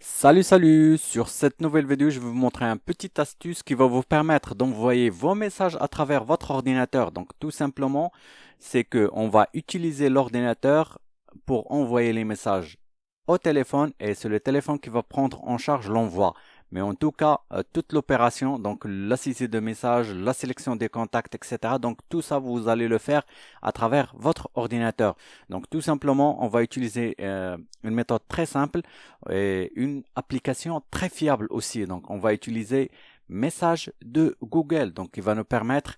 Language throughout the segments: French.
Salut, sur cette nouvelle vidéo, je vais vous montrer une petite astuce qui va vous permettre d'envoyer vos messages à travers votre ordinateur. Donc tout simplement, c'est que on va utiliser l'ordinateur pour envoyer les messages au téléphone et c'est le téléphone qui va prendre en charge l'envoi. Mais en tout cas, toute l'opération, donc la saisie de messages, la sélection des contacts, etc. Donc tout ça, vous allez le faire à travers votre ordinateur. Donc tout simplement, on va utiliser une méthode très simple et une application très fiable aussi. Donc, on va utiliser Message de Google. Donc, il va nous permettre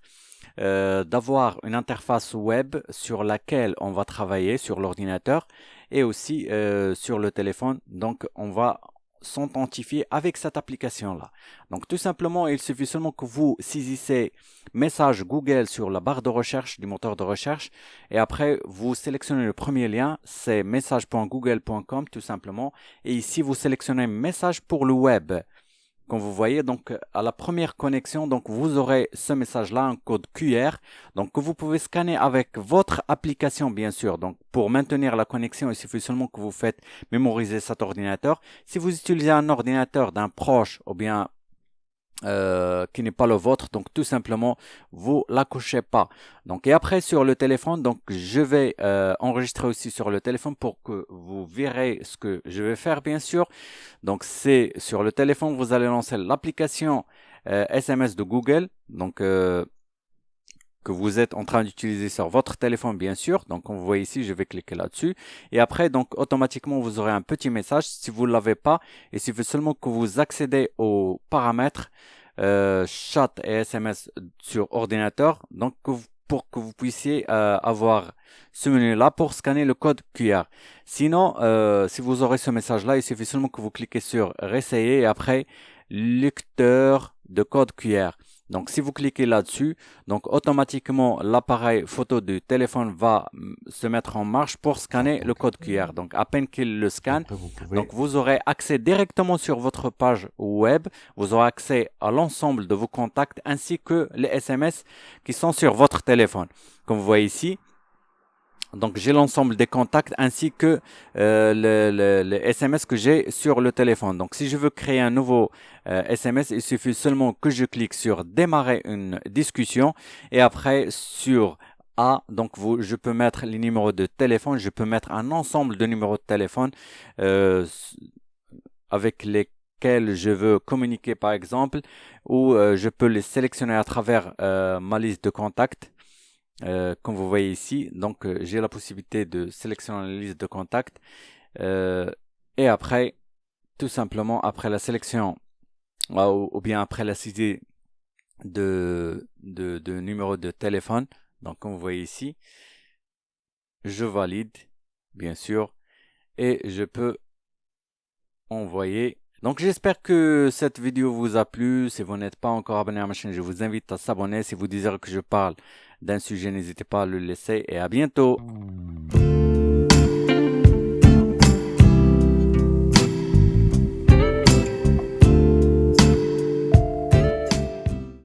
d'avoir une interface web sur laquelle on va travailler sur l'ordinateur et aussi sur le téléphone. Donc, on va s'authentifier avec cette application-là. Donc, tout simplement, il suffit seulement que vous saisissez message Google sur la barre de recherche du moteur de recherche et après, vous sélectionnez le premier lien, c'est message.google.com tout simplement. Et ici, vous sélectionnez message pour le web. Comme vous voyez, donc à la première connexion, donc vous aurez ce message-là, un code QR, donc que vous pouvez scanner avec votre application, bien sûr. Donc pour maintenir la connexion, il suffit seulement que vous faites mémoriser cet ordinateur. Si vous utilisez un ordinateur d'un proche ou bien qui n'est pas le vôtre, donc tout simplement vous l'accochez pas. Donc et après sur le téléphone, donc je vais enregistrer aussi sur le téléphone pour que vous verrez ce que je vais faire bien sûr. Donc c'est sur le téléphone, vous allez lancer l'application SMS de Google, donc que vous êtes en train d'utiliser sur votre téléphone, bien sûr. Donc, comme vous voyez ici, je vais cliquer là-dessus. Et après, donc, automatiquement, vous aurez un petit message. Si vous ne l'avez pas, il suffit seulement que vous accédez aux paramètres chat et SMS sur ordinateur. Donc, pour que vous puissiez avoir ce menu-là pour scanner le code QR. Sinon, si vous aurez ce message-là, il suffit seulement que vous cliquez sur Réessayer et après, lecteur de code QR. Donc, si vous cliquez là-dessus, donc automatiquement l'appareil photo du téléphone va se mettre en marche pour scanner le code QR. Donc, à peine qu'il le scanne, Après, vous pouvez. donc vous aurez accès directement sur votre page web. Vous aurez accès à l'ensemble de vos contacts ainsi que les SMS qui sont sur votre téléphone. Comme vous voyez ici, donc j'ai l'ensemble des contacts ainsi que les SMS que j'ai sur le téléphone. Donc si je veux créer un nouveau SMS, il suffit seulement que je clique sur démarrer une discussion et après sur A, donc je peux mettre les numéros de téléphone, je peux mettre un ensemble de numéros de téléphone euh, avec lesquels je veux communiquer par exemple ou je peux les sélectionner à travers ma liste de contacts comme vous voyez ici. Donc, j'ai la possibilité de sélectionner la liste de contacts. euh, et après, tout simplement, après la sélection ou bien après la saisie de numéro de téléphone, donc comme vous voyez ici, je valide, bien sûr, et je peux envoyer. Donc, j'espère que cette vidéo vous a plu. Si vous n'êtes pas encore abonné à ma chaîne, je vous invite à s'abonner. Si vous désirez que je parle d'un sujet, n'hésitez pas à le laisser et à bientôt.